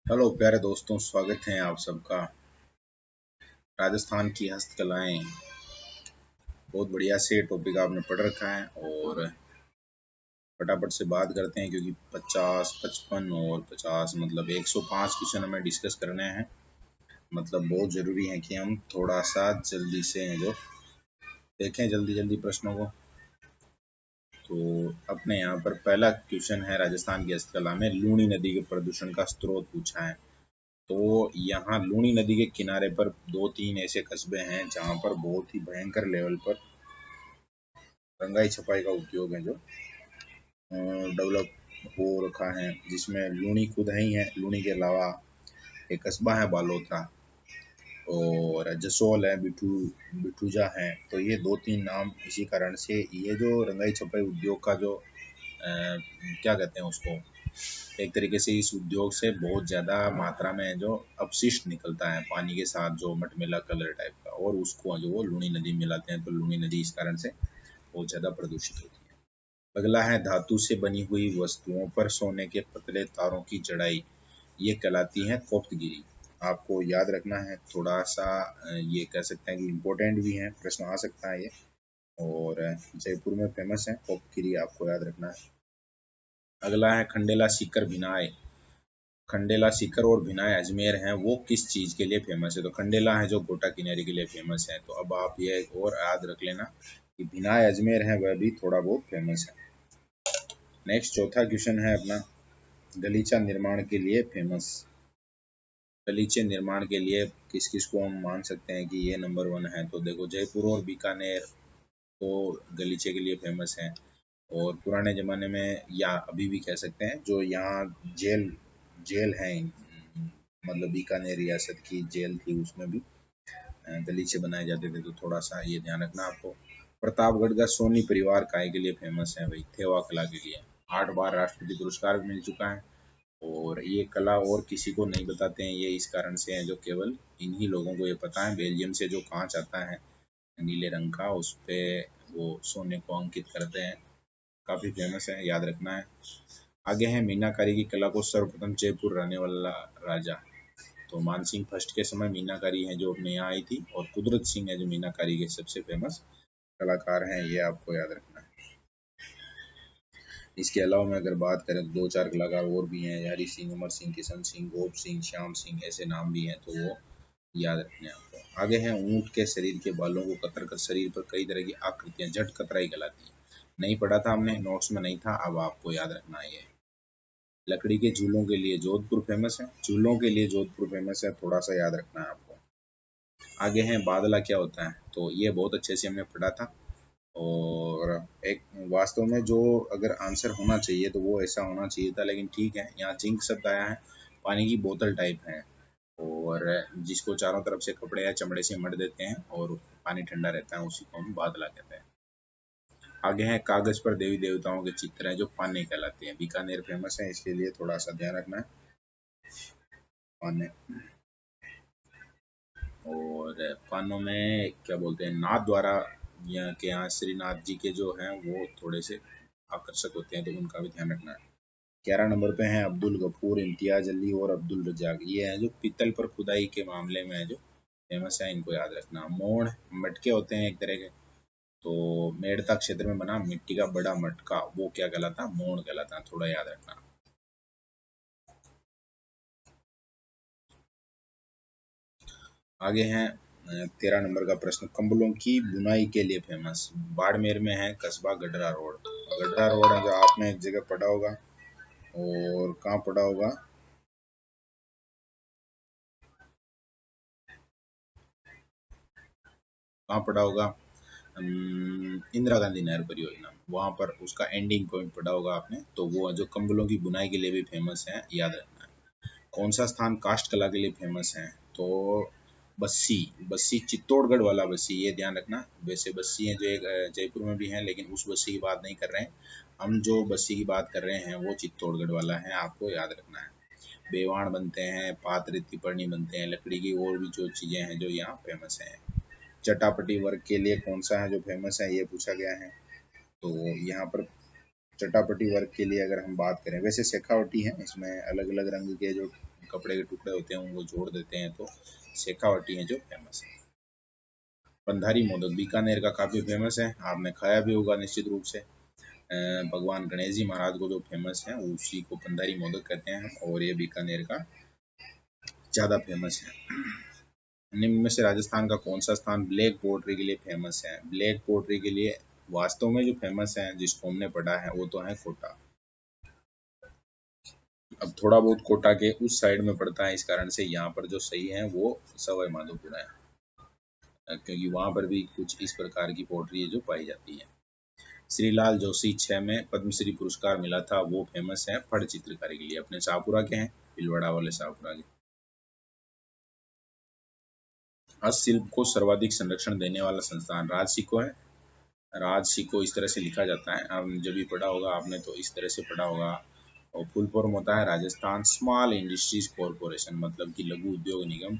Hello प्यारे दोस्तों, स्वागत है आप सबका। राजस्थान की हस्तकलाएं, बहुत बढ़िया से टॉपिक आपने पढ़ रखा है और फटाफट से बात करते हैं क्योंकि 50, 55 और 50 मतलब 105 क्वेश्चन हमें डिस्कस करने हैं। मतलब बहुत ज़रूरी है कि हम थोड़ा सा जल्दी से जो देखें जल्दी जल्दी प्रश्नों को। तो अपने यहाँ पर पहला क्वेश्चन है, राजस्थान की हस्तकला में लूणी नदी के प्रदूषण का स्रोत पूछा है। तो यहाँ लूणी नदी के किनारे पर 2-3 ऐसे कस्बे हैं जहाँ पर बहुत ही भयंकर लेवल पर रंगाई छपाई का उद्योग है जो डेवलप हो रखा है, जिसमें लूणी खुद ही है। लूणी के अलावा एक कस्बा है बालोतरा और जसोल है, बिठूजा है। तो ये 2-3 नाम इसी कारण से, ये जो रंगाई छपाई उद्योग का जो क्या कहते हैं उसको, एक तरीके से इस उद्योग से बहुत ज़्यादा मात्रा में जो अपशिष्ट निकलता है पानी के साथ, जो मटमैला कलर टाइप का, और उसको जो वो लूणी नदी मिलाते हैं, तो लूणी नदी इस कारण से बहुत ज़्यादा प्रदूषित होती है। अगला है, धातु से बनी हुई वस्तुओं पर सोने के पतले तारों की जड़ाई, ये कहलाती है कोप्तगिरी। आपको याद रखना है थोड़ा सा, ये कह सकते हैं कि इम्पोर्टेंट भी है, प्रश्न आ सकता है ये। और जयपुर में फेमस है कोप्तगिरी, आपको याद रखना है। अगला है खंडेला सीकर भिनाय। खंडेला सीकर और भिनाय अजमेर हैं, वो किस चीज़ के लिए फेमस है? तो खंडेला है जो गोटा किनारे के लिए फेमस है। तो अब आप ये और याद रख लेना कि भिनाय अजमेर है वह भी थोड़ा बहुत फेमस है। नेक्स्ट चौथा क्वेश्चन है अपना, गलीचा निर्माण के लिए फेमस। गलीचे निर्माण के लिए किस किस को हम मान सकते हैं कि ये नंबर 1 है? तो देखो, जयपुर और बीकानेर तो गलीचे के लिए फेमस हैं। और पुराने ज़माने में या अभी भी कह सकते हैं, जो यहाँ जेल जेल है, मतलब बीकानेर रियासत की जेल थी, उसमें भी गलीचे बनाए जाते थे। तो थोड़ा सा ये ध्यान रखना आपको। प्रतापगढ़ का सोनी परिवार काय के लिए फेमस है? भाई थेवा कला के लिए। 8 बार राष्ट्रपति पुरस्कार मिल चुका है और ये कला और किसी को नहीं बताते हैं, ये इस कारण से है जो केवल इन्हीं लोगों को ये पता है। बेल्जियम से जो कांच आता है नीले रंग का, उस पे वो सोने को अंकित करते हैं, काफ़ी फेमस है, याद रखना है। आगे है, मीनाकारी की कला को सर्वप्रथम जयपुर रहने वाला राजा। तो मानसिंह फर्स्ट के समय मीनाकारी है जो अपने यहाँ आई थी, और कुदरत सिंह है जो मीनाकारी के सबसे फेमस कलाकार हैं, ये आपको याद रखना है। इसके अलावा मैं अगर बात करें तो 2-4 कलाकार और भी हैं, हरी सिंह, अमर सिंह, किशन सिंह, गोप सिंह, श्याम सिंह, ऐसे नाम भी हैं, तो वो याद रखने हैं आपको। आगे है, ऊँट के शरीर के बालों को कतर कर शरीर पर कई तरह की आकृतियां झट कतराई कहलाती है। नहीं पढ़ा था हमने, नोट्स में नहीं था, अब आपको याद रखना है ये। लकड़ी के झूलों के लिए जोधपुर फेमस है। झूलों के लिए जोधपुर फेमस है, थोड़ा सा याद रखना है आपको। आगे है, बादला क्या होता है? तो ये बहुत अच्छे से हमने पढ़ा था। और एक वास्तव में जो अगर आंसर होना चाहिए तो वो ऐसा होना चाहिए था, लेकिन ठीक है, यहाँ जिंक शब्द आया है। पानी की बोतल टाइप है, और जिसको चारों तरफ से कपड़े या चमड़े से मढ़ देते हैं और पानी ठंडा रहता है, उसी को हम बादला कहते हैं। आगे है, कागज पर देवी देवताओं के चित्र हैं जो पाने कहलाते हैं। बीकानेर फेमस है, इसके लिए थोड़ा सा ध्यान रखना है, पाने। और पानों में क्या बोलते हैं, नाथ द्वारा, यहाँ के यहाँ श्रीनाथ जी के जो हैं वो थोड़े से आकर्षक होते हैं, तो उनका भी ध्यान रखना है। 11 नंबर पे हैं अब्दुल गफूर, इम्तियाज अली और अब्दुल रजाक। ये हैं जो पीतल पर खुदाई के मामले में जो फेमस है, इनको याद रखना। मोड़ मटके होते हैं एक तरह के, तो मेड़ता क्षेत्र में बना मिट्टी का बड़ा मटका, वो क्या कहलाता है? मोड़ कहलाता है, थोड़ा याद रखना। आगे हैं 13 नंबर का प्रश्न, कंबलों की बुनाई के लिए फेमस। बाड़मेर में है कस्बा गडरा रोड। गडरा रोड है जो आपने एक जगह पढ़ा होगा, और कहाँ पढ़ा होगा? कहाँ पढ़ा होगा? इंदिरा गांधी नहर परियोजना, वहाँ पर उसका एंडिंग पॉइंट पढ़ा होगा आपने। तो वो जो कंबलों की बुनाई के लिए भी फेमस है, याद रखना है। कौन सा स्थान काष्ठ कला के लिए फेमस है? तो बस्सी। बस्सी चित्तौड़गढ़ वाला बस्सी, ये ध्यान रखना। वैसे बस्सी है जो एक जयपुर में भी है, लेकिन उस बस्सी की बात नहीं कर रहे हैं हम। जो बस्सी की बात कर रहे हैं वो चित्तौड़गढ़ वाला है, आपको याद रखना है। बेवाण बनते हैं, पात रेती पढ़नी बनते हैं, लकड़ी की और भी जो चीज़ें हैं जो यहाँ फेमस हैं। चटापटी वर्क के लिए कौन सा है जो फेमस है, ये पूछा गया है। तो यहाँ पर चटापटी वर्क के लिए अगर हम बात करें, वैसे शेखावटी है, इसमें अलग अलग रंग के जो कपड़े के टुकड़े होते हैं उनको जोड़ देते हैं, तो शेखावटी है जो फेमस है। पंधारी मोदक बीकानेर का काफ़ी फेमस है, आपने खाया भी होगा निश्चित रूप से। भगवान गणेश जी महाराज को जो फेमस है उसी को पंधारी मोदक कहते हैं, और ये बीकानेर का ज़्यादा फेमस है। निम्न में से राजस्थान का कौन सा स्थान ब्लैक पोट्री के लिए फेमस है? ब्लैक पोट्री के लिए वास्तव में जो फेमस है, जिसको हमने पढ़ा है, वो तो है कोटा। अब थोड़ा बहुत कोटा के उस साइड में पड़ता है, इस कारण से यहाँ पर जो सही है वो सवाई माधोपुर है, क्योंकि वहाँ पर भी कुछ इस प्रकार की पोट्री है जो पाई जाती है। श्रीलाल जोशी 6 में पद्मश्री पुरस्कार मिला था, वो फेमस है फड़ चित्रकारी के लिए। अपने शाहपुरा के हैं, भीलवाड़ा वाले शाहपुरा के। हस्तशिल्प को सर्वाधिक संरक्षण देने वाला संस्थान राजसिको है। राजसिको इस तरह से लिखा जाता है, आपने जब भी पढ़ा होगा आपने तो इस तरह से पढ़ा होगा। और फुल फॉर्म होता है राजस्थान स्मॉल इंडस्ट्रीज कॉरपोरेशन, मतलब कि लघु उद्योग निगम,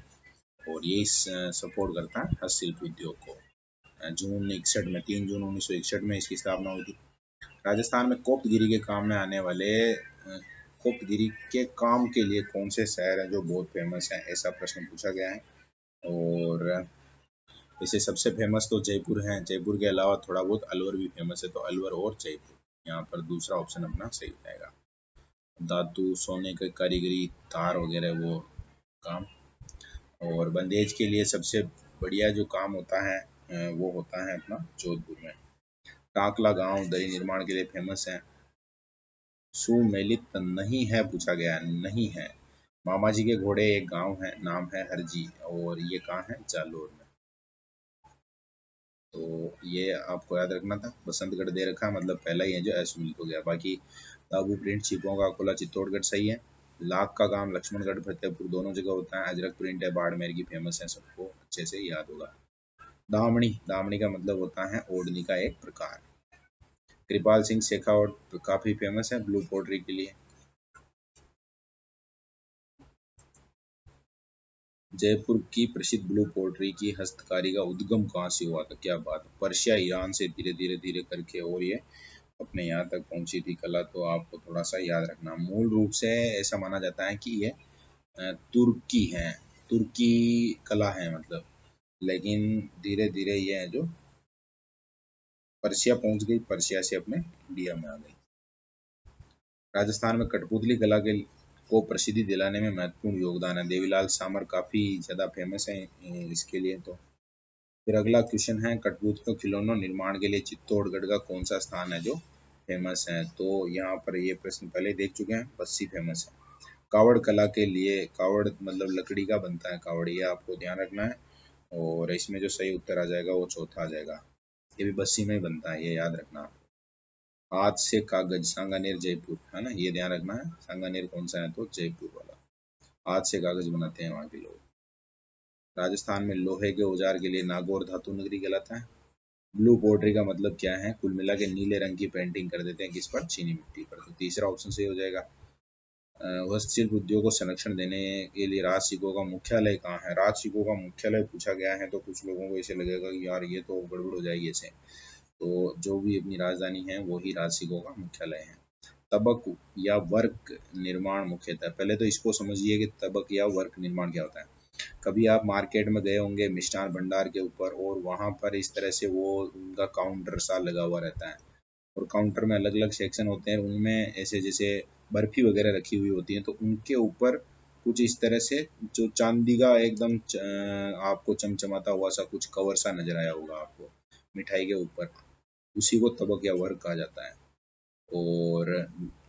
और ये सपोर्ट करता है हस्तशिल्प उद्योग को। जून 61 में 3 जून 1961 में इसकी स्थापना हुई थी। राजस्थान में कोप्तगिरी के काम में आने वाले कोप्तगिरी के काम के लिए कौन से शहर हैं जो बहुत फेमस हैं, ऐसा प्रश्न पूछा गया है। और वैसे सबसे फेमस तो जयपुर है, जयपुर के अलावा थोड़ा बहुत अलवर भी फेमस है, तो अलवर और जयपुर, यहाँ पर दूसरा ऑप्शन अपना सही रहेगा। धातु सोने की कारीगरी तार वगैरह वो काम। और बंदेज के लिए सबसे बढ़िया जो काम होता है वो होता है अपना जोधपुर में। टाकला गांव दरी निर्माण के लिए फेमस है। सुमेलित नहीं है पूछा गया, नहीं है। मामा जी के घोड़े एक गांव है, नाम है हरजी, और ये कहाँ है? जालोर में। तो ये आपको याद रखना था। बसंतगढ़ दे रखा, मतलब पहला ही है जो असुमित हो गया। बाकी ताबू प्रिंट छिपों का खुला चित्तौड़गढ़ सही है। लाख का काम लक्ष्मणगढ़ फतेहपुर दोनों जगह होता है। अजरक प्रिंट है बाड़मेर की, फेमस है, सबको अच्छे से याद होगा। दामनी, दामनी का मतलब होता है ओढ़नी का एक प्रकार। कृपाल सिंह शेखावत काफी फेमस है ब्लू पोट्री के लिए। जयपुर की प्रसिद्ध ब्लू पोट्री की हस्तकारी का उद्गम कहाँ से हुआ था? क्या बात, पर्शिया ईरान से धीरे धीरे धीरे करके और ये अपने यहाँ तक पहुंची थी कला, तो आपको थोड़ा सा याद रखना। मूल रूप से ऐसा माना जाता है कि ये तुर्की है, तुर्की कला है मतलब, लेकिन धीरे धीरे ये है जो पर्शिया पहुंच गई, पर्शिया से अपने इंडिया में आ गई। राजस्थान में कठपुतली कला के को प्रसिद्धि दिलाने में महत्वपूर्ण योगदान है। देवीलाल सामर काफी ज्यादा फेमस है इसके लिए। तो फिर अगला क्वेश्चन है, कठपुतलियों खिलौनों निर्माण के लिए चित्तौड़गढ़ का कौन सा स्थान है जो फेमस है? तो यहाँ पर ये प्रश्न पहले देख चुके हैं, बस्सी फेमस है। कावड़ कला के लिए, कावड़ मतलब लकड़ी का बनता है कावड़, ये आपको ध्यान रखना है। और इसमें जो सही उत्तर आ जाएगा वो चौथा आ जाएगा, ये भी बस्सी में ही बनता है, ये याद रखना। हाथ से कागज सांगानेर जयपुर है ना, ये ध्यान रखना है। सांगानेर कौन सा है? तो जयपुर वाला। हाथ से कागज बनाते हैं वहाँ के लोग। राजस्थान में लोहे के औजार के लिए नागौर धातु नगरी कहलाता है। ब्लू पोट्री का मतलब क्या है? कुल मिला के नीले रंग की पेंटिंग कर देते हैं, किस पर? चीनी मिट्टी पर। तो तीसरा ऑप्शन सही हो जाएगा। हस्तशिल्प उद्योग को संरक्षण देने के लिए राजसिको का मुख्यालय कहाँ है? राजसिको का मुख्यालय पूछा गया है तो कुछ लोगों को ऐसे लगेगा कि यार ये तो गड़बड़ हो जाएगी ऐसे, तो जो भी अपनी राजधानी है वही राजसिको का मुख्यालय है। तबक या वर्क निर्माण मुख्यतः, पहले तो इसको समझिए कि तबक या वर्क निर्माण क्या होता है। कभी आप मार्केट में गए होंगे मिष्ठान भंडार के ऊपर, और वहां पर इस तरह से वो उनका काउंटर सा लगा हुआ रहता है, और काउंटर में अलग अलग सेक्शन होते हैं, उनमें ऐसे जैसे बर्फी वगैरह रखी हुई होती है, तो उनके ऊपर कुछ इस तरह से जो चांदी का एकदम आपको चमचमाता हुआ सा कुछ कवर सा नजर आया होगा आपको मिठाई के ऊपर, उसी को तबक या वर्क कहा जाता है। और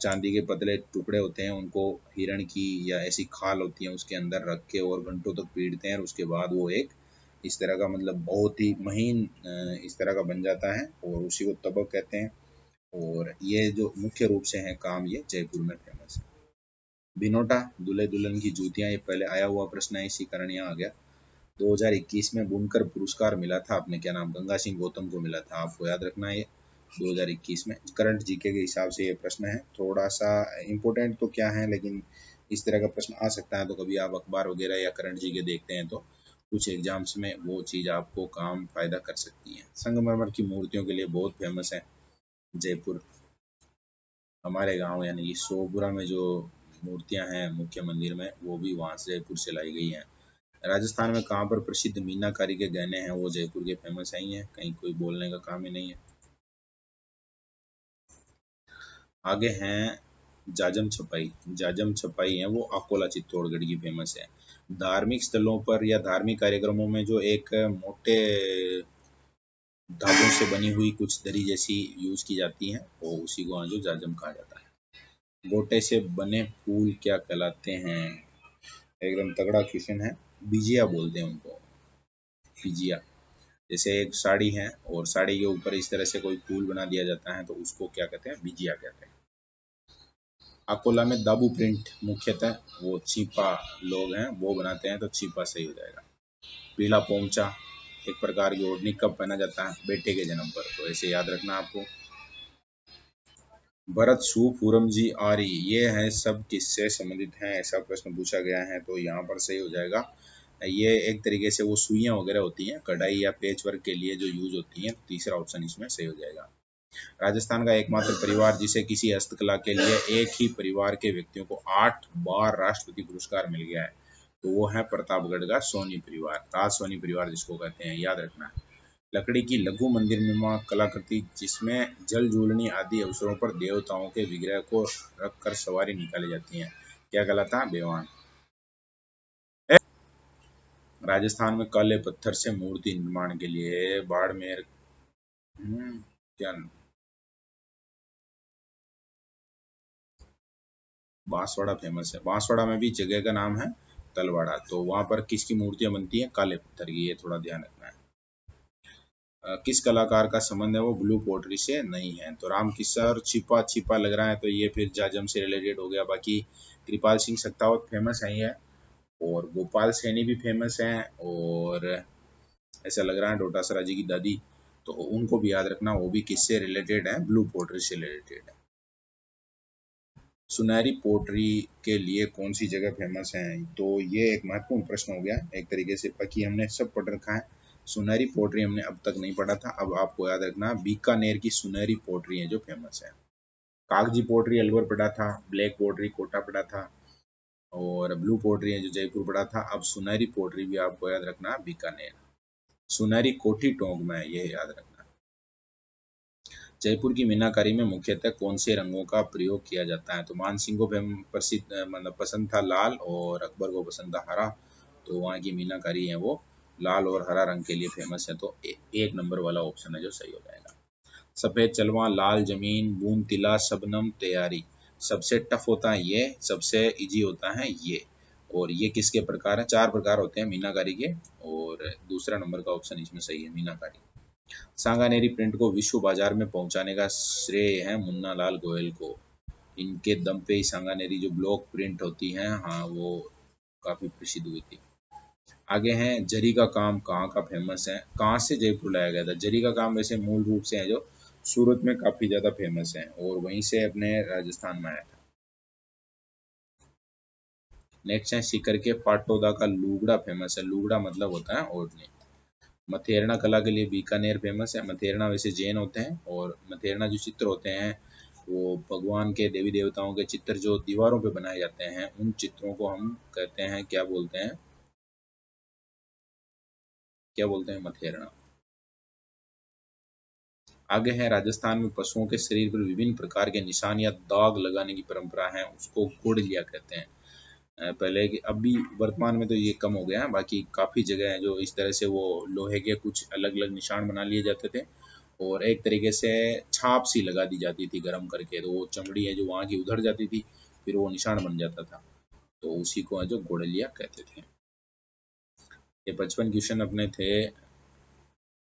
चांदी के पतले टुकड़े होते हैं, उनको हिरण की या ऐसी खाल होती है उसके अंदर रख के और घंटों तक पीटते हैं, और उसके बाद वो एक इस तरह का मतलब बहुत ही महीन इस तरह का बन जाता है, और उसी को तबक कहते हैं। और ये जो मुख्य रूप से है काम, ये जयपुर में फेमस है। बिनोटा दूल्हे दुल्हन की जूतियां, ये पहले आया हुआ प्रश्न है, इसी कारण यहाँ आ गया। 2021 में बुनकर पुरस्कार मिला था अपने, क्या नाम, गंगा सिंह गौतम को मिला था, आपको याद रखना है ये 2021 में। करंट जीके के हिसाब से ये प्रश्न है, थोड़ा सा इम्पोर्टेंट तो क्या है, लेकिन इस तरह का प्रश्न आ सकता है, तो कभी आप अखबार वगैरह या करंट जीके देखते हैं तो कुछ एग्जाम्स में वो चीज़ आपको काम फायदा कर सकती है। संगमरमर की मूर्तियों के लिए बहुत फेमस है जयपुर। हमारे गांव यानी कि सोपुरा में जो मूर्तियां हैं मुख्य मंदिर में वो भी वहां से जयपुर से लाई गई हैं। राजस्थान में कहाँ पर प्रसिद्ध मीनाकारी के गहने हैं वो जयपुर के फेमस ही हैं, कहीं कोई बोलने का काम ही नहीं है। आगे हैं जाजम छपाई। जाजम छपाई है वो अकोला चित्तौड़गढ़ की फेमस है। धार्मिक स्थलों पर या धार्मिक कार्यक्रमों में जो एक मोटे धागों से बनी हुई कुछ दरी जैसी यूज की जाती है वो उसी को जो जाजम कहा जाता है। गोटे से बने फूल क्या कहलाते हैं? एकदम तगड़ा क्वेश्चन है। बिजिया बोलते हैं उनको, बिजिया। जैसे एक साड़ी है और साड़ी के ऊपर इस तरह से कोई फूल बना दिया जाता है तो उसको क्या कहते हैं? बिजिया कहते हैं। अकोला में दाबू प्रिंट मुख्यतः वो छिपा लोग हैं वो बनाते हैं तो छिपा सही हो जाएगा। पीला पोमचा एक प्रकार की ओढ़नी कब पहना जाता है? बेटे के जन्म पर, तो ऐसे याद रखना आपको। भरत सु पूरम जी आरी ये है सब किससे संबंधित हैं ऐसा प्रश्न पूछा गया है तो यहाँ पर सही हो जाएगा। ये एक तरीके से वो सुइयां वगैरह होती हैं कढ़ाई या पेच वर्क के लिए जो यूज होती हैं, तीसरा ऑप्शन इसमें सही हो जाएगा। राजस्थान का एकमात्र परिवार जिसे किसी हस्तकला के लिए एक ही परिवार के व्यक्तियों को 8 बार राष्ट्रपति पुरस्कार मिल गया है तो वो है प्रतापगढ़ का सोनी परिवार, राज सोनी परिवार जिसको कहते हैं, याद रखना है। लकड़ी की लघु मंदिर निर्माण कलाकृति जिसमें जल जूलनी आदि अवसरों पर देवताओं के विग्रह को रखकर सवारी निकाली जाती है क्या कहलाता है? बेवान। राजस्थान में काले पत्थर से मूर्ति निर्माण के लिए बाड़मेर क्या बांसवाड़ा फेमस है। बांसवाड़ा में भी जगह का नाम है तलवाड़ा, तो वहां पर किसकी मूर्तियां बनती हैं? काले पत्थर की, ये थोड़ा ध्यान रखना है। किस कलाकार का संबंध है वो ब्लू पोट्री से नहीं है? तो राम किस्सा और छिपा छिपा लग रहा है तो ये फिर जाजम से रिलेटेड हो गया। बाकी कृपाल सिंह सत्तावत फेमस है ही है और गोपाल सैनी भी फेमस हैं और ऐसा लग रहा है डोटासरा जी की दादी, तो उनको भी याद रखना, वो भी किससे रिलेटेड है? ब्लू पोट्री से रिलेटेड है। सुनहरी पोट्री के लिए कौन सी जगह फेमस है? तो ये एक महत्वपूर्ण प्रश्न हो गया एक तरीके से, बाकी हमने सब पढ़ रखा है। सुनहरी पोट्री हमने अब तक नहीं पढ़ा था, अब आपको याद रखना बीकानेर की सुनहरी पोट्री है जो फेमस है। कागजी पोट्री अलवर पढ़ा था, ब्लैक पोट्री कोटा पढ़ा था और ब्लू पोट्री है जो जयपुर पढ़ा था। अब सुनहरी पोट्री भी आपको याद रखना बीकानेर। सुनहरी कोठी टोंक में, ये याद रखना। जयपुर की मीनाकारी में मुख्यतः कौन से रंगों का प्रयोग किया जाता है? तो मान सिंह को प्रसिद्ध मतलब पसंद था लाल और अकबर को पसंद था हरा, तो वहाँ की मीनाकारी है वो लाल और हरा रंग के लिए फेमस है, तो एक नंबर वाला ऑप्शन है जो सही हो जाएगा। सफेद चलवा, लाल जमीन, बूंद तिला, शबनम तैयारी। सबसे टफ होता है ये, सबसे इजी होता है ये। और ये किसके प्रकार है? 4 प्रकार होते हैं मीनाकारी के और दूसरा नंबर का ऑप्शन इसमें सही है, मीनाकारी। सांगानेरी प्रिंट को विश्व बाजार में पहुंचाने का श्रेय है मुन्ना लाल गोयल को। इनके दम पे ही सांगानेरी जो ब्लॉक प्रिंट होती है, हाँ वो काफी प्रसिद्ध हुई थी। आगे हैं जरी का काम कहाँ का फेमस है? कहाँ से जयपुर लाया गया था? जरी का काम वैसे मूल रूप से है जो सूरत में काफी ज्यादा फेमस है और वहीं से अपने राजस्थान में आया था। नेक्स्ट है सीकर के पाटौदा का लुगड़ा फेमस है। लुगड़ा मतलब होता है ओढ़नी। मथेरना कला के लिए बीकानेर फेमस है। मथेरना वैसे जैन होते हैं और मथेरना जो चित्र होते हैं वो भगवान के देवी देवताओं के चित्र जो दीवारों पे बनाए जाते हैं उन चित्रों को हम कहते हैं, क्या बोलते हैं? क्या बोलते हैं? मथेरना। आगे है राजस्थान में पशुओं के शरीर पर विभिन्न प्रकार के निशान या दाग लगाने की परंपरा है, उसको गोड़लिया कहते हैं। पहले कि अभी वर्तमान में तो ये कम हो गया है, बाकी काफ़ी जगह है जो इस तरह से वो लोहे के कुछ अलग अलग निशान बना लिए जाते थे और एक तरीके से छाप सी लगा दी जाती थी गर्म करके, तो वो चमड़ी है जो वहाँ की उधर जाती थी, फिर वो निशान बन जाता था, तो उसी को है जो गोड़लिया कहते थे। ये 55 क्वेश्चन अपने थे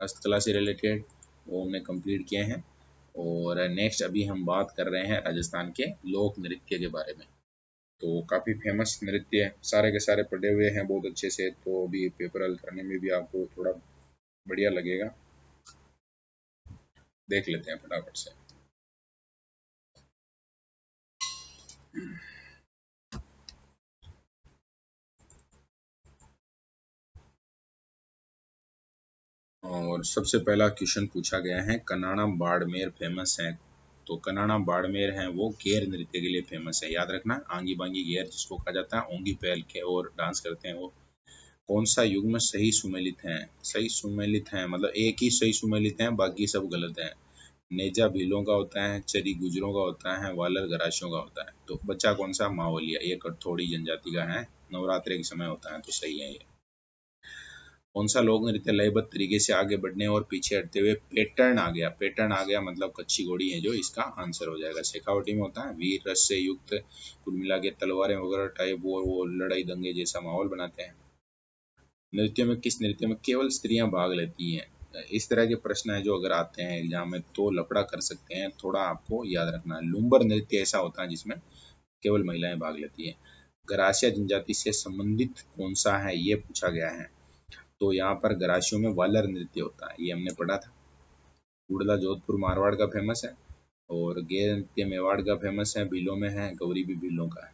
हस्तकला से रिलेटेड, वो हमने कंप्लीट किए हैं और नेक्स्ट अभी हम बात कर रहे हैं राजस्थान के लोक नृत्य के बारे में। तो काफ़ी फेमस नृत्य है, सारे के सारे पढ़े हुए हैं बहुत अच्छे से, तो अभी पेपर हल करने में भी आपको थोड़ा बढ़िया लगेगा। देख लेते हैं फटाफट से। और सबसे पहला क्वेश्चन पूछा गया है कनाडा बाड़मेर फेमस है, तो कनाडा बाड़मेर हैं वो घेर नृत्य के लिए फेमस है, याद रखना। आंगी बांगी घेर जिसको कहा जाता है, ओंगी पहल के और डांस करते हैं वो। कौन सा युग्म सही सुमेलित है? सही सुमेलित है मतलब एक ही सही सुमेलित है, बाकी सब गलत है। नेजा भीलों का होता है, चरी गुजरों का होता है, वालर गरासियों का होता है। तो बच्चा कौन सा? मावलिया, ये कठथोड़ी जनजाति का है, नवरात्रि के समय होता है, तो सही है ये। कौन सा लोक नृत्य लयबद्ध तरीके से आगे बढ़ने और पीछे हटते हुए पैटर्न आ गया? पैटर्न आ गया मतलब कच्ची घोड़ी है जो इसका आंसर हो जाएगा। शेखावटी में होता है, वीर रस से युक्त, कुल मिला के तलवारें वगैरह टाइप वो लड़ाई दंगे जैसा माहौल बनाते हैं। नृत्य में किस नृत्य में केवल स्त्रियां भाग लेती हैं? इस तरह के प्रश्न है जो अगर आते हैं एग्जाम में तो लफड़ा कर सकते हैं, थोड़ा आपको याद रखना है। लुम्बर नृत्य ऐसा होता है जिसमें केवल महिलाएं भाग लेती हैं। गरासिया जनजाति से संबंधित कौन सा है ये पूछा गया है, तो यहाँ पर गरासियों में वालर नृत्य होता है, ये हमने पढ़ा था। गुड़ला जोधपुर मारवाड़ का फेमस है, और गेर नृत्य मेवाड़ का फेमस है, भीलों में है, गौरी भी भीलों का है।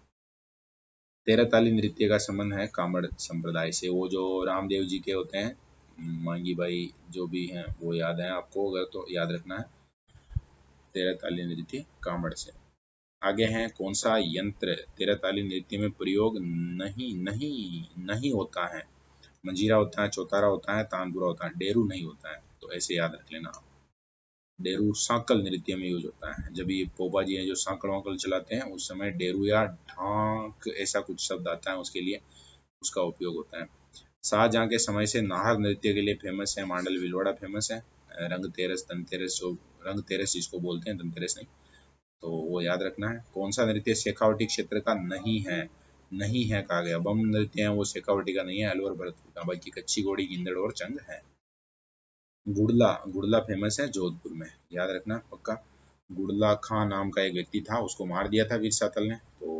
तेरह ताली नृत्य का संबंध है कामड़ संप्रदाय से, वो जो रामदेव जी के होते हैं, मांगी भाई जो भी हैं वो याद है आपको, अगर तो याद रखना है। तेरह ताली नृत्य कामड़ से। आगे हैं कौन सा यंत्र तेरह ताली नृत्य में प्रयोग नहीं नहीं नहीं होता है? मंजीरा होता है, चौतारा होता है, तानपुरा होता है, डेरू नहीं होता है, तो ऐसे याद रख लेना आप। डेरू सांकल नृत्य में यूज होता है, जब ये पोपा जी हैं जो सांकल वाकल चलाते हैं उस समय डेरू या ढांक ऐसा कुछ शब्द आता है, उसके लिए उसका उपयोग होता है। शाहजहां के समय से नाहर नृत्य के लिए फेमस है, मांडल भीलवाड़ा फेमस है, रंग तेरस धनतेरस, जो रंग तेरस जिसको बोलते हैं, धनतेरस नहीं, तो वो याद रखना है। कौन सा नृत्य शेखावटी क्षेत्र का नहीं है? नहीं है कहा गया, बम नृत्य है वो शेखावटी का नहीं है, अलवर भरतपुर का, बाकी कच्ची घोड़ी गिंदड़ और चंग है। गुड़ला, गुड़ला फेमस है जोधपुर में, याद रखना पक्का। गुड़ला खां नाम का एक व्यक्ति था, उसको मार दिया था वीर सातल ने। तो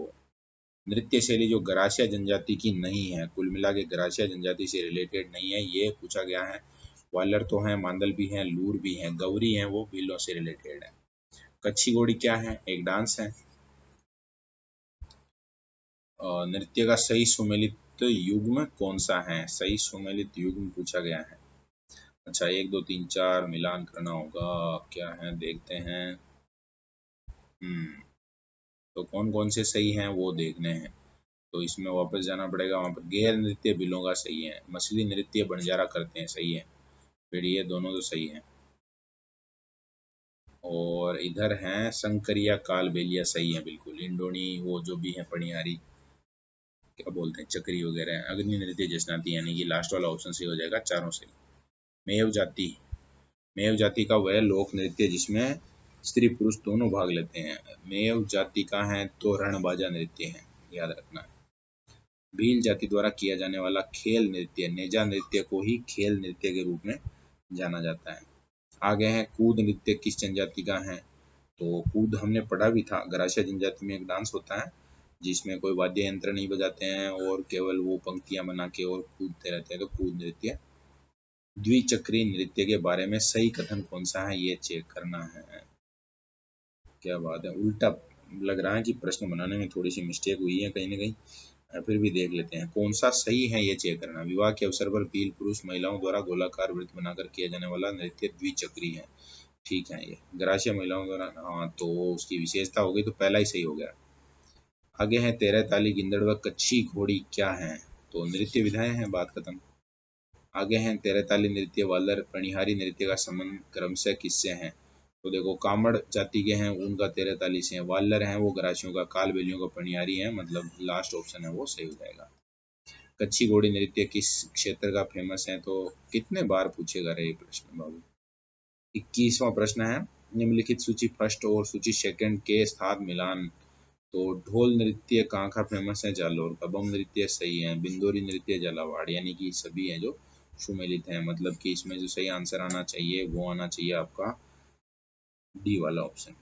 नृत्य शैली जो गरासिया जनजाति की नहीं है, कुल मिला के गरासिया जनजाति से रिलेटेड नहीं है, ये पूछा गया है। वालर तो है, मांदल भी है, लूर भी है, गौरी है वो भीलों से रिलेटेड है। कच्ची घोड़ी क्या है? एक डांस है। नृत्य का सही सुमेलित युग्म कौन सा है? सही सुमेलित युग्म पूछा गया है। अच्छा, 1 2 3 4 मिलान करना होगा, क्या है देखते हैं। तो कौन कौन से सही हैं वो देखने हैं, तो इसमें वापस जाना पड़ेगा। वहाँ पर गैर नृत्य बिलों का सही है, मछली नृत्य बंजारा करते हैं, सही है, फिर ये दोनों तो सही है। और इधर हैं संकरिया कालबेलिया, सही है बिल्कुल। इंडोनी वो जो भी है पनियारी, क्या बोलते हैं, चक्री वगैरह। अग्नि नृत्य जसनाती, यानी कि लास्ट वाला ऑप्शन सही हो जाएगा, चारों सही। मेव जाति, मेव जाति का वह लोक नृत्य जिसमें स्त्री पुरुष दोनों भाग लेते हैं। मेव जाति का है तो रणबाजा नृत्य है, याद रखना है। भील जाति द्वारा किया जाने वाला खेल नृत्य, नेजा नृत्य को ही खेल नृत्य के रूप में जाना जाता है। आगे है कूद नृत्य किस जनजाति का है? तो कूद हमने पढ़ा भी था, गरासिया जनजाति में एक डांस होता है जिसमें कोई वाद्य यंत्र नहीं बजाते हैं और केवल वो पंक्तियां बना के और कूदते रहते हैं, तो कूद नृत्य। द्विचक्री नृत्य के बारे में सही कथन कौन सा है ये चेक करना है। क्या बात है, उल्टा लग रहा है कि प्रश्न बनाने में थोड़ी सी मिस्टेक हुई है कहीं ना कहीं, फिर भी देख लेते हैं कौन सा सही है ये चेक करना। विवाह के अवसर पर भील पुरुष महिलाओं द्वारा गोलाकार वृत्त बनाकर किया जाने वाला नृत्य द्विचक्री है, ठीक है। ये गरासिया महिलाओं द्वारा, हाँ तो उसकी विशेषता हो गई, तो पहला ही सही हो गया। आगे है तेरह ताली गिंदड़ व कच्ची घोड़ी क्या है? तो नृत्य विधाएं हैं, बात खत्म। आगे हैं तेरह ताली नृत्य वालर पणिहारी नृत्य का संबंध क्रमशः किससे है? तो देखो कामड़ जाति के हैं उनका तेरह ताली से है, वालर हैं वो गरासियों का, कालबेलियों का पणिहारी है, मतलब लास्ट ऑप्शन है वो सही हो जाएगा। कच्ची घोड़ी नृत्य किस क्षेत्र का फेमस है? तो कितने बार पूछेगा रे ये प्रश्न बाबू। 21वां प्रश्न है, निम्नलिखित सूची फर्स्ट और सूची सेकंड के साथ मिलान। तो ढोल नृत्य कहाँ का फेमस है? जालोर का। बम नृत्य सही है। बिंदोरी नृत्य झालावाड़, यानी कि सभी हैं जो सुमेलित हैं, मतलब कि इसमें जो सही आंसर आना चाहिए वो आना चाहिए आपका डी वाला ऑप्शन।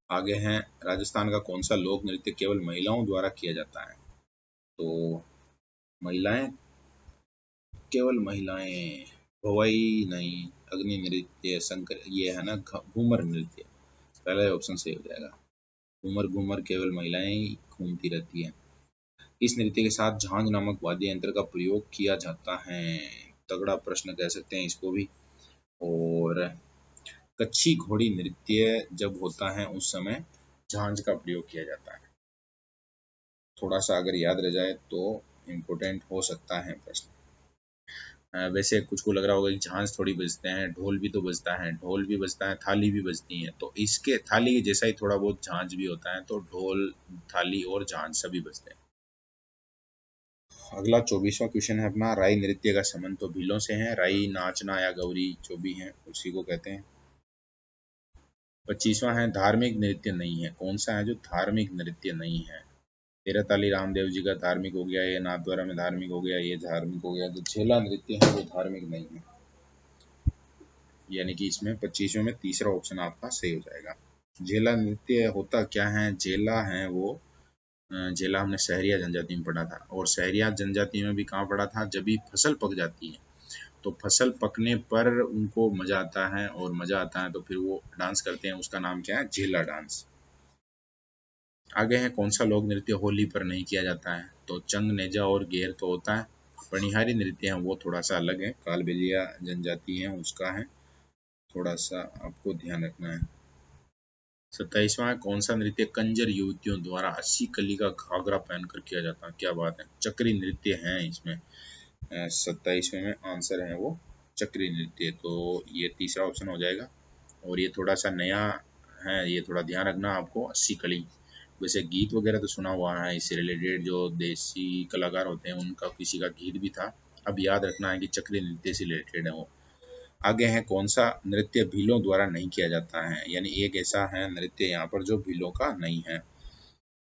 आगे हैं राजस्थान का कौन सा लोक नृत्य केवल महिलाओं द्वारा किया जाता है? तो महिलाएं, केवल महिलाएं, भवई नहीं, अग्नि नृत्य, शंकर, ये है ना घूमर नृत्य, पहला ऑप्शन सही हो जाएगा। घूमर, घूमर केवल महिलाएं ही घूमती रहती है। इस नृत्य के साथ झांझ नामक वाद्य यंत्र का प्रयोग किया जाता है, तगड़ा प्रश्न कह सकते हैं इसको भी। और कच्छी घोड़ी नृत्य जब होता है उस समय झांझ का प्रयोग किया जाता है। थोड़ा सा अगर याद रह जाए तो इम्पोर्टेंट हो सकता है प्रश्न। वैसे कुछ को लग रहा होगा कि झांझ थोड़ी बजते हैं, ढोल भी तो बजता है, ढोल भी बजता है, थाली भी बजती है, तो इसके थाली के जैसा ही थोड़ा बहुत झांझ भी होता है, तो ढोल, थाली और झांझ सभी बजते हैं। अगला 24वां क्वेश्चन है अपना, राई नृत्य का संबंध तो भीलों से है। राई नाचना या गौरी जो भी है उसी को कहते हैं। 25वां है, धार्मिक नृत्य नहीं है। कौन सा है जो धार्मिक नृत्य नहीं है? तेरताली रामदेव जी का धार्मिक हो गया, ये नाथद्वारा में धार्मिक हो गया, ये धार्मिक हो गया। जो झेला नृत्य है वो धार्मिक नहीं है, यानी कि इसमें 25वें में तीसरा ऑप्शन आपका सही हो जाएगा। झेला नृत्य होता क्या है? झेला है वो, झेला हमने सहरिया जनजाति में पढ़ा था, और सहरिया जनजाति में भी कहाँ पढ़ा था? जब भी फसल पक जाती है तो फसल पकने पर उनको मजा आता है, और मजा आता है तो फिर वो डांस करते हैं, उसका नाम क्या है? झेला डांस। आगे है, कौन सा लोक नृत्य होली पर नहीं किया जाता है? तो चंग, नेजा और गेर तो होता है। पनिहारी नृत्य है वो थोड़ा सा अलग है, कालबेलिया जनजाति है उसका है, थोड़ा सा आपको ध्यान रखना है। 27वां, कौन सा नृत्य कंजर युवतियों द्वारा 80 कली का घाघरा पहनकर किया जाता है? क्या बात है, चक्री नृत्य है इसमें। 27वें में आंसर है वो चक्री नृत्य, तो ये तीसरा ऑप्शन हो जाएगा। और ये थोड़ा सा नया है, ये थोड़ा ध्यान रखना आपको। 80 कली, वैसे गीत वगैरह तो सुना हुआ है इससे रिलेटेड, जो देसी कलाकार होते हैं उनका किसी का गीत भी था। अब याद रखना है कि चक्री नृत्य से रिलेटेड है वो। आगे है, कौन सा नृत्य भीलों द्वारा नहीं किया जाता है? यानी एक ऐसा है नृत्य यहाँ पर जो भीलों का नहीं है।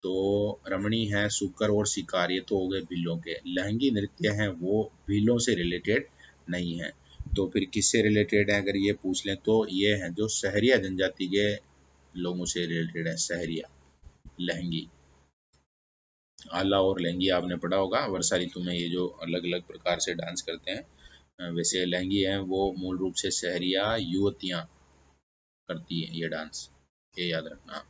तो रमणी है, सुकर और शिकार, ये तो हो गए भीलों के। लहंगी नृत्य है वो भीलों से रिलेटेड नहीं है। तो फिर किससे रिलेटेड है अगर ये पूछ लें तो ये है जो सहरिया जनजाति के लोगों से रिलेटेड है, सहरिया। लहंगी, आला और लहंगी आपने पढ़ा होगा वर्षा ऋतु में, ये जो अलग अलग प्रकार से डांस करते हैं। वैसे लहंगी है वो मूल रूप से सहरिया युवतियां करती है ये डांस, ये याद रखना।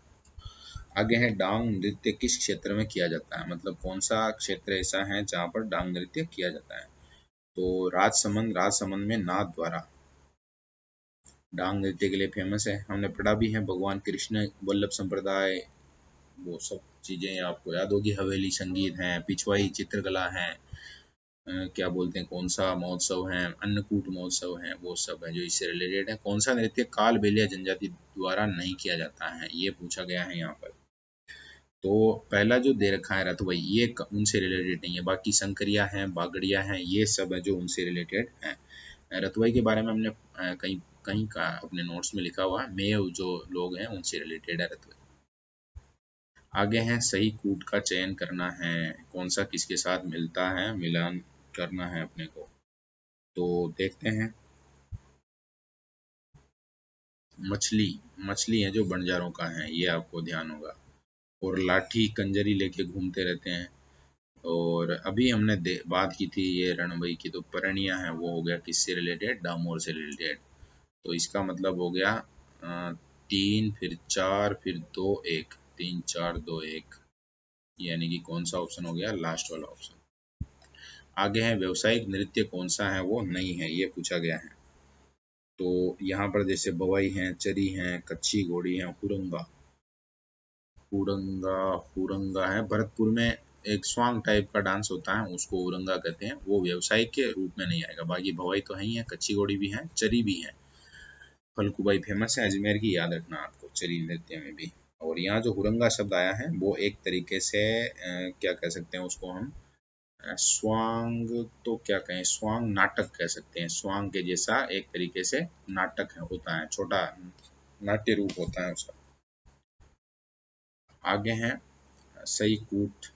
आगे है, डांग नृत्य किस क्षेत्र में किया जाता है? मतलब कौन सा क्षेत्र ऐसा है जहाँ पर डांग नृत्य किया जाता है? तो राजसमंद, राजसमंद में नाथ द्वारा डांग नृत्य के लिए फेमस है। हमने पढ़ा भी है, भगवान कृष्ण वल्लभ संप्रदाय, वो सब चीजें आपको याद होगी। हवेली संगीत है, पिछवाई चित्रकला है, क्या बोलते हैं, कौन सा महोत्सव है, अन्नकूट महोत्सव है, वो सब है जो इससे रिलेटेड है। कौन सा नृत्य काल बेलिया जनजाति द्वारा नहीं किया जाता है, ये पूछा गया है यहाँ पर। तो पहला जो दे रखा है रतवई, ये उनसे रिलेटेड नहीं है। बाकी संकरिया है, बागड़िया है, ये सब है जो उनसे रिलेटेड है। रतवई के बारे में हमने कहीं कहीं का अपने नोट्स में लिखा हुआ है, मेव जो लोग हैं उनसे रिलेटेड है रतवई। आगे है, सही कूट का चयन करना है। कौन सा किसके साथ मिलता है, मिलान करना है अपने को, तो देखते हैं। मछली, मछली है जो बंजारों का है, ये आपको ध्यान होगा। और लाठी कंजरी लेके घूमते रहते हैं। और अभी हमने बात की थी ये रणबई की, तो परनिया है वो हो गया किससे रिलेटेड? डामोर से रिलेटेड। तो इसका मतलब हो गया 3 फिर 4 फिर 2 1, 3 4 2 1, यानी कि कौन सा ऑप्शन हो गया? लास्ट वाला ऑप्शन। आगे है, व्यवसायिक नृत्य कौन सा है वो नहीं है, ये पूछा गया है। तो यहाँ पर जैसे बवाई है, चरी है, कच्ची घोड़ी है, हुरंगा, हुरंगा, हुरंगा है भरतपुर में एक स्वांग टाइप का डांस होता है, उसको हुरंगा कहते हैं, वो व्यवसायिक के रूप में नहीं आएगा। बाकी भवाई तो है ही है, कच्ची घोड़ी भी है, चरी भी है। फलकुबाई फेमस है अजमेर की, याद रखना आपको चरी नृत्य में भी। और यहाँ जो हुरंगा शब्द आया है वो एक तरीके से क्या कह सकते हैं उसको हम, स्वांग तो क्या कहें, स्वांग नाटक कह सकते हैं। स्वांग के जैसा एक तरीके से नाटक है, होता है, छोटा नाट्य रूप होता है उसका। आगे है, सही कूट,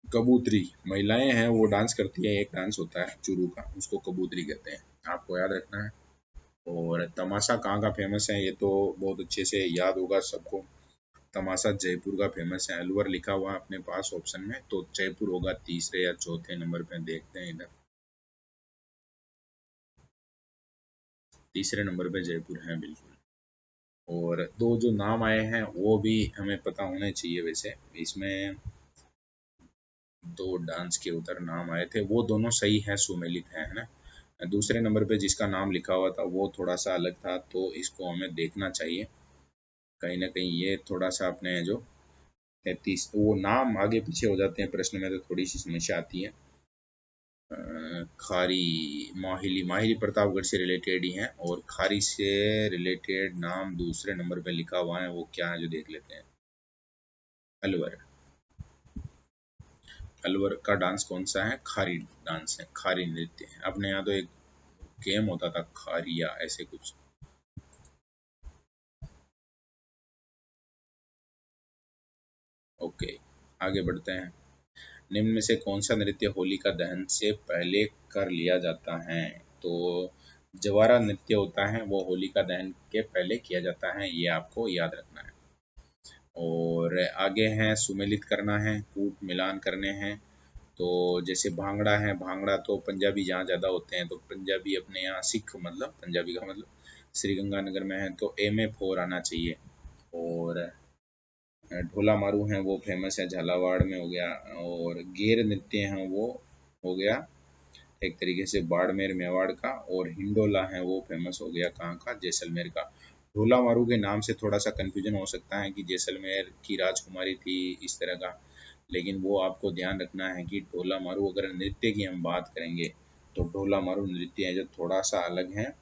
कबूतरी, महिलाएं हैं वो डांस करती है, एक डांस होता है चुरू का, उसको कबूतरी कहते हैं, आपको याद रखना है। और तमाशा कहाँ का फेमस है, ये तो बहुत अच्छे से याद होगा सबको। तमाशा जयपुर का फेमस है, अलवर लिखा हुआ है अपने पास ऑप्शन में, तो जयपुर होगा तीसरे या चौथे नंबर पे, देखते हैं इधर। तीसरे नंबर पे जयपुर है बिल्कुल। और दो जो नाम आए हैं वो भी हमें पता होने चाहिए। वैसे इसमें दो डांस के उधर नाम आए थे, वो दोनों सही है, सुमेलित है ना। दूसरे नंबर पे जिसका नाम लिखा हुआ था वो थोड़ा सा अलग था, तो इसको हमें देखना चाहिए। कहीं ना कहीं ये थोड़ा सा अपने जो 33 वो नाम आगे पीछे हो जाते हैं प्रश्न में, तो थोड़ी सी समस्या आती है। खारी माहिली, माहिली प्रतापगढ़ से रिलेटेड ही हैं, और खारी से रिलेटेड नाम दूसरे नंबर पे लिखा हुआ है, वो क्या है जो देख लेते हैं। अलवर, अलवर का डांस कौन सा है? खारी डांस है, खारी नृत्य है। अपने यहाँ तो एक गेम होता था खारिया ऐसे कुछ। ओके, आगे बढ़ते हैं। निम्न में से कौन सा नृत्य होलिका दहन से पहले कर लिया जाता है? तो जवारा नृत्य होता है वो होलिका दहन के पहले किया जाता है, ये आपको याद रखना है। और आगे है सुमेलित करना है, कूट मिलान करने हैं। तो जैसे भांगड़ा है, भांगड़ा तो पंजाबी जहाँ ज़्यादा होते हैं, तो पंजाबी अपने यहाँ सिख मतलब पंजाबी का मतलब श्री गंगानगर में है तो एम ए 4 आना चाहिए। और ढोला मारू हैं वो फेमस है, झालावाड़ में हो गया। और गेर नृत्य हैं वो हो गया एक तरीके से बाड़मेर मेवाड़ का। और हिंडोला है वो फेमस हो गया कहाँ का? जैसलमेर का। ढोला मारू के नाम से थोड़ा सा कन्फ्यूजन हो सकता है कि जैसलमेर की राजकुमारी थी इस तरह का, लेकिन वो आपको ध्यान रखना है कि ढोला मारू अगर नृत्य की हम बात करेंगे तो ढोला मारू नृत्य है जो थोड़ा सा अलग है।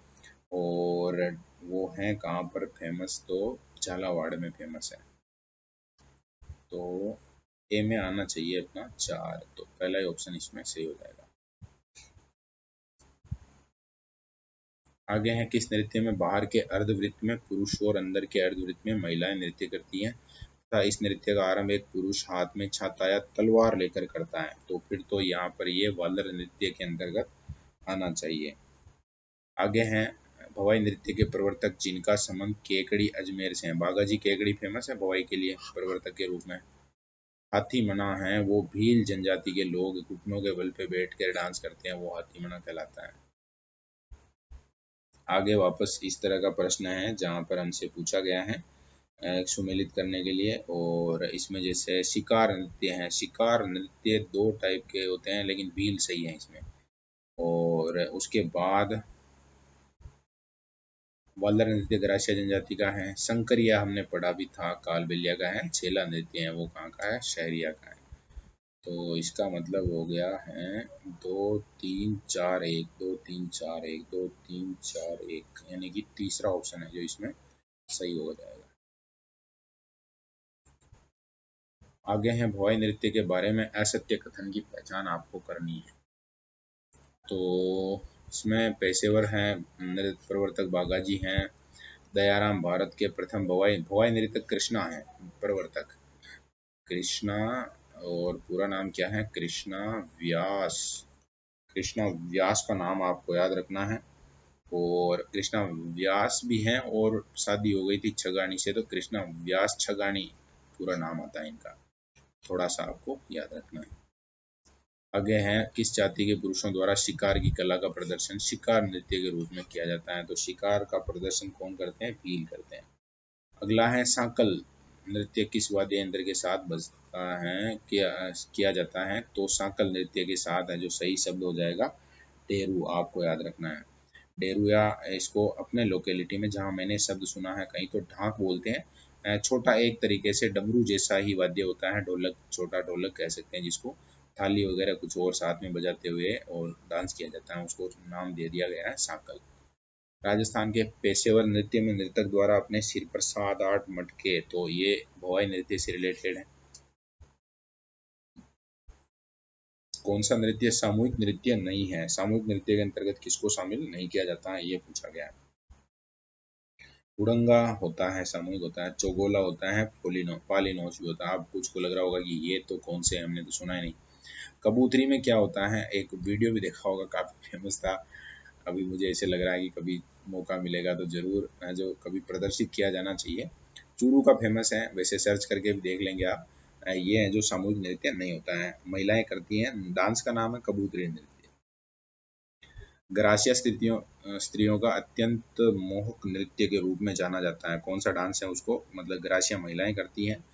और वो है कहाँ पर फेमस? तो झालावाड़ में फेमस है। तो ए में आना चाहिए अपना 4, तो पहला ही ऑप्शन इसमें सही हो जाएगा। आगे है किस नृत्य में बाहर के अर्धवृत्त में पुरुष और अंदर के अर्धवृत्त में महिलाएं नृत्य करती हैं तथा इस नृत्य का आरंभ एक पुरुष हाथ में छाता या तलवार लेकर करता है? तो फिर तो यहाँ पर ये वालर नृत्य के अंतर्गत आना चाहिए। आगे हैं भवाई नृत्य के प्रवर्तक जिनका संबंध केकड़ी अजमेर से है। बागाजी केकड़ी फेमस है भवाई के लिए प्रवर्तक के रूप में। हाथी मना है वो भील जनजाति के लोग घुटनों के बल पे बैठ कर डांस करते हैं, वो हाथी मना कहलाता है। आगे वापस इस तरह का प्रश्न है जहाँ पर हमसे पूछा गया है सुमेलित करने के लिए। और इसमें जैसे शिकार नृत्य है, शिकार नृत्य 2 टाइप के होते हैं लेकिन भील सही है इसमें। और उसके बाद वालर नृत्य ग्रासिया जनजाति का है। संकरिया हमने पढ़ा भी था, कालबेलिया का है। छेला नृत्य है वो कहाँ का है? शहरिया का है। तो इसका मतलब हो गया है 2 3 4 1, 2 3 4 1, 2 3 4 1, यानी कि तीसरा ऑप्शन है जो इसमें सही हो जाएगा। आगे है भवाई नृत्य के बारे में असत्य कथन की पहचान आपको करनी है। तो इसमें पेशेवर हैं नृत्य प्रवर्तक बागाजी हैं। दयाराम भारत के प्रथम भवाई भवाई नृत्यक कृष्णा है प्रवर्तक, कृष्णा। और पूरा नाम क्या है? कृष्णा व्यास। कृष्णा व्यास का नाम आपको याद रखना है। और कृष्णा व्यास भी हैं और शादी हो गई थी छगानी से, तो कृष्णा व्यास छगानी पूरा नाम आता है इनका, थोड़ा सा आपको याद रखना है। आगे हैं किस जाति के पुरुषों द्वारा शिकार की कला का प्रदर्शन शिकार नृत्य के रूप में किया जाता है? तो शिकार का प्रदर्शन कौन करते हैं? भील करते हैं। अगला है सांकल नृत्य किस वाद्य यंत्र के साथ बजता है किया जाता है? तो सांकल नृत्य के साथ है, जो सही शब्द हो जाएगा टेरू, आपको याद रखना है। डेरू, या इसको अपने लोकेलिटी में जहाँ मैंने शब्द सुना है कहीं तो ढाक बोलते हैं। छोटा एक तरीके से डमरू जैसा ही वाद्य होता है, ढोलक, छोटा ढोलक कह सकते हैं जिसको, थाली वगैरह कुछ और साथ में बजाते हुए और डांस किया जाता है, उसको नाम दे दिया गया है सांकल। राजस्थान के पेशेवर नृत्य में नृतक द्वारा अपने सिर पर 7 8 मटके, तो ये भवाई नृत्य से रिलेटेड है। कौन सा नृत्य सामूहिक नृत्य नहीं है? सामूहिक नृत्य के अंतर्गत किसको शामिल नहीं किया जाता है, ये पूछा गया है। उड़ंगा होता है सामूहिक होता है, चौगोला होता है, पालीनोस भी होता है। आप कुछ को लग रहा होगा कि ये तो कौन से, हमने तो सुना ही नहीं। कबूतरी में क्या होता है? एक वीडियो भी देखा होगा, काफी फेमस था। अभी मुझे ऐसे लग रहा है कि कभी मौका मिलेगा तो जरूर जो कभी प्रदर्शित किया जाना चाहिए। चूरू का फेमस है, वैसे सर्च करके भी देख लेंगे आप। ये है जो सामूहिक नृत्य नहीं होता है, महिलाएं करती हैं। डांस का नाम है कबूतरी नृत्य। ग्रासिया स्त्रियों का अत्यंत मोहक नृत्य के रूप में जाना जाता है। कौन सा डांस है उसको, मतलब ग्रासिया महिलाएं करती हैं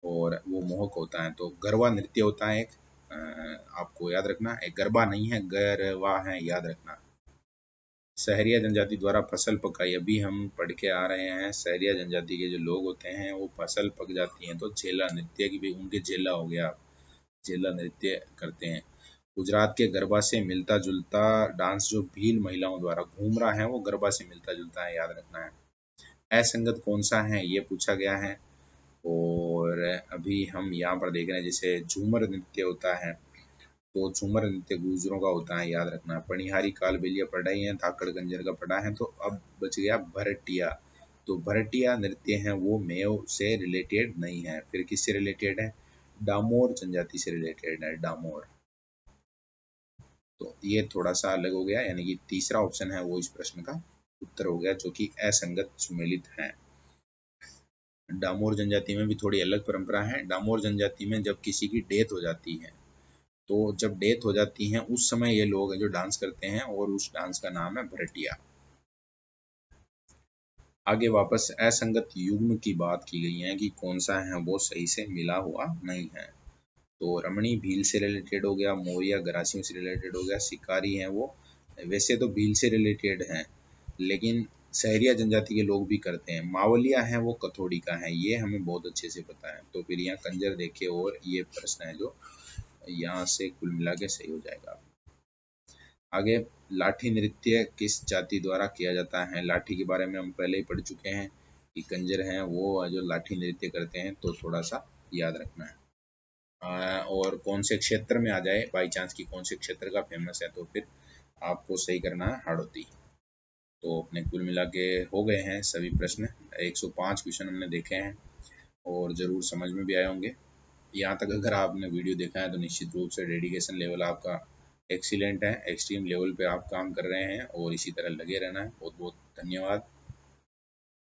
और वो मोहक होता है? तो गरबा नृत्य होता है एक, आपको याद रखना। एक गरबा नहीं है, गरबा है, याद रखना। सहरिया जनजाति द्वारा फसल पकाई, अभी हम पढ़ के आ रहे हैं सहरिया जनजाति के जो लोग होते हैं वो फसल पक जाती हैं तो झेला नृत्य की भी, उनके झेला हो गया, झेला नृत्य करते हैं। गुजरात के गरबा से मिलता जुलता डांस जो भील महिलाओं द्वारा, घूम रहा है वो गरबा से मिलता जुलता है, याद रखना है। असंगत कौन सा है ये पूछा गया है। और अभी हम यहाँ पर देख रहे हैं जैसे झूमर नृत्य होता है, तो झूमर नृत्य गुजरों का होता है, याद रखना है। पनिहारी कालबेलिया पढ़ा ही है, धाकड़ गंजर का पढ़ा है, तो अब बच गया भरटिया। तो भरटिया नृत्य है वो मेव से रिलेटेड नहीं है, फिर किससे रिलेटेड है, डामोर जनजाति से रिलेटेड है, डामोर। तो ये थोड़ा सा अलग हो गया, यानी कि तीसरा ऑप्शन है वो इस प्रश्न का उत्तर हो गया, जो कि असंगत सुमेलित है। डामोर जनजाति में भी थोड़ी अलग परंपरा है। डामोर जनजाति में जब किसी की डेथ हो जाती है, तो जब डेथ हो जाती है उस समय ये लोग जो डांस करते हैं और उस डांस का नाम है भरटिया। आगे वापस असंगत युग्म की बात की गई है कि कौन सा है वो सही से मिला हुआ नहीं है। तो रमणी भील से रिलेटेड हो गया, मौर्य गरासियों से रिलेटेड हो गया, शिकारी हैं वो वैसे तो भील से रिलेटेड हैं, लेकिन सहरिया जनजाति के लोग भी करते हैं। मावलिया है वो कथोड़ी का है, ये हमें बहुत अच्छे से पता है। तो फिर यहाँ कंजर देखे और ये प्रश्न है जो यहाँ से कुल मिला के सही हो जाएगा। आगे लाठी नृत्य किस जाति द्वारा किया जाता है। लाठी के बारे में हम पहले ही पढ़ चुके हैं कि कंजर हैं वो जो लाठी नृत्य करते हैं, तो थोड़ा सा याद रखना है। और कौन से क्षेत्र में आ जाए बाई चांस की कौन से क्षेत्र का फेमस है, तो फिर आपको सही करना है हाड़ौती। तो अपने कुल मिला के हो गए हैं सभी प्रश्न, 105 क्वेश्चन हमने देखे हैं और ज़रूर समझ में भी आए होंगे। यहाँ तक अगर आपने वीडियो देखा है तो निश्चित रूप से डेडिकेशन लेवल आपका एक्सीलेंट है, एक्सट्रीम लेवल पे आप काम कर रहे हैं और इसी तरह लगे रहना है। बहुत बहुत धन्यवाद।